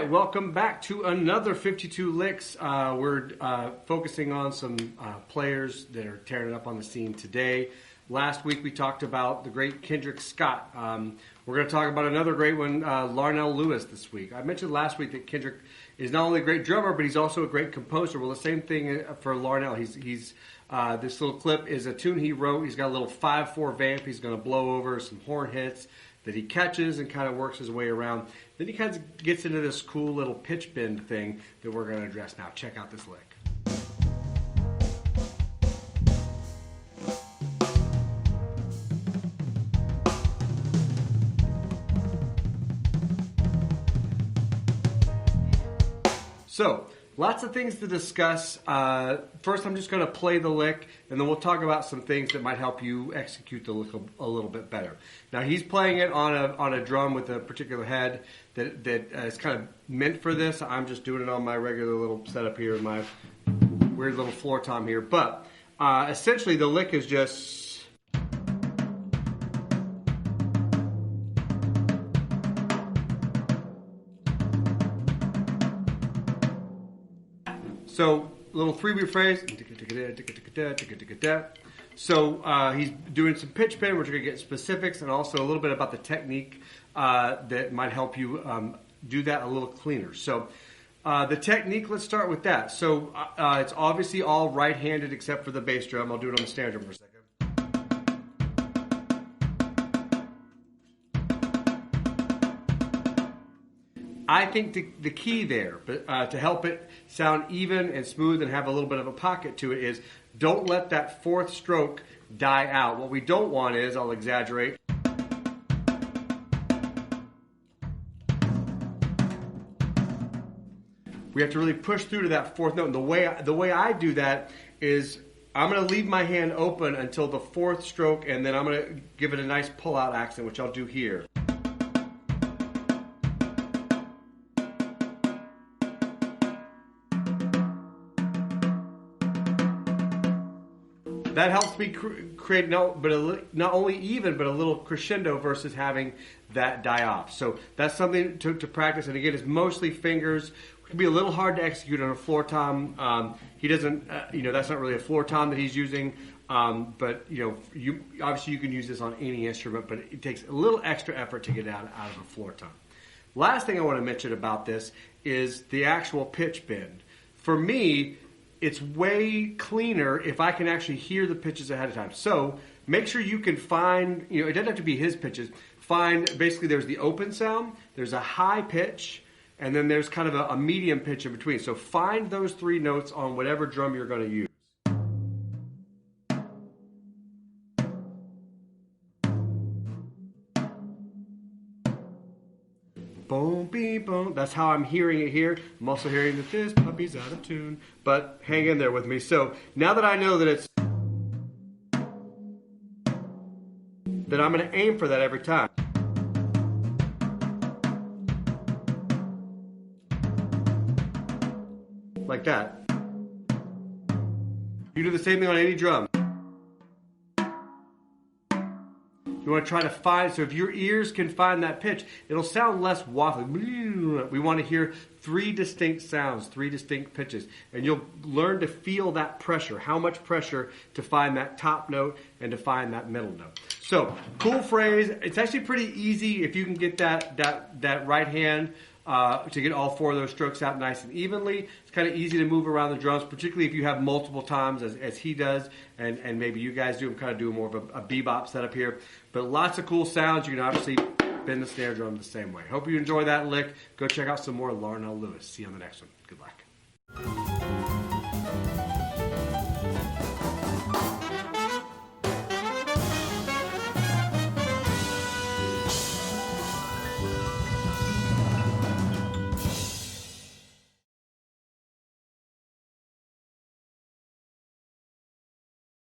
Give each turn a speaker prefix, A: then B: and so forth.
A: right, welcome back to another 52 Licks. We're focusing on some players that are tearing it up on the scene today. Last week we talked about the great Kendrick Scott. We're going to talk about another great one, Larnell Lewis, this week. I mentioned last week that Kendrick is not only a great drummer, but he's also a great composer. Well, the same thing for Larnell. He's this little clip is a tune he wrote. He's got a little 5/4 vamp. He's going to blow over some horn hits that he catches and kind of works his way around. Then he kind of gets into this cool little pitch bend thing that we're going to address now. Check out this lick. So, lots of things to discuss. First, I'm just going to play the lick, and then we'll talk about some things that might help you execute the lick a little bit better. Now, he's playing it on a drum with a particular head that is kind of meant for this. I'm just doing it on my regular little setup here, my weird little floor tom here. But essentially, the lick is just... So, little 3-beat phrase. So, he's doing some pitch bend, which we're going to get specifics, and also a little bit about the technique that might help you do that a little cleaner. So, the technique, let's start with that. So, it's obviously all right-handed except for the bass drum. I'll do it on the snare drum for a second. I think the key there, to help it sound even and smooth and have a little bit of a pocket to it, is don't let that fourth stroke die out. What we don't want is, I'll exaggerate, we have to really push through to that fourth note. And the way I do that is I'm going to leave my hand open until the fourth stroke, and then I'm going to give it a nice pull-out accent, which I'll do here. That helps me create not only even, but a little crescendo versus having that die off. So that's something to practice. And again, it's mostly fingers. It can be a little hard to execute on a floor tom. He doesn't, that's not really a floor tom that he's using. But obviously you can use this on any instrument, but it takes a little extra effort to get out of a floor tom. Last thing I want to mention about this is the actual pitch bend. For me, it's way cleaner if I can actually hear the pitches ahead of time. So make sure you can find, it doesn't have to be his pitches. Basically there's the open sound, there's a high pitch, and then there's kind of a medium pitch in between. So find those 3 notes on whatever drum you're going to use. Boom, beep, boom. That's how I'm hearing it here. I'm also hearing that this puppy's out of tune. But hang in there with me. So now that I know that I'm going to aim for that every time. Like that. You do the same thing on any drum. You want to try to find, so if your ears can find that pitch, it'll sound less waffly. We want to hear 3 distinct sounds, 3 distinct pitches. And you'll learn to feel that pressure, how much pressure to find that top note and to find that middle note. So, cool phrase. It's actually pretty easy if you can get that right hand to get all 4 of those strokes out nice and evenly. It's kind of easy to move around the drums, particularly if you have multiple toms as he does, and maybe you guys do. I'm kind of doing more of a bebop setup here. But lots of cool sounds. You can obviously bend the snare drum the same way. Hope you enjoy that lick. Go check out some more Larnell Lewis. See you on the next one. Good luck.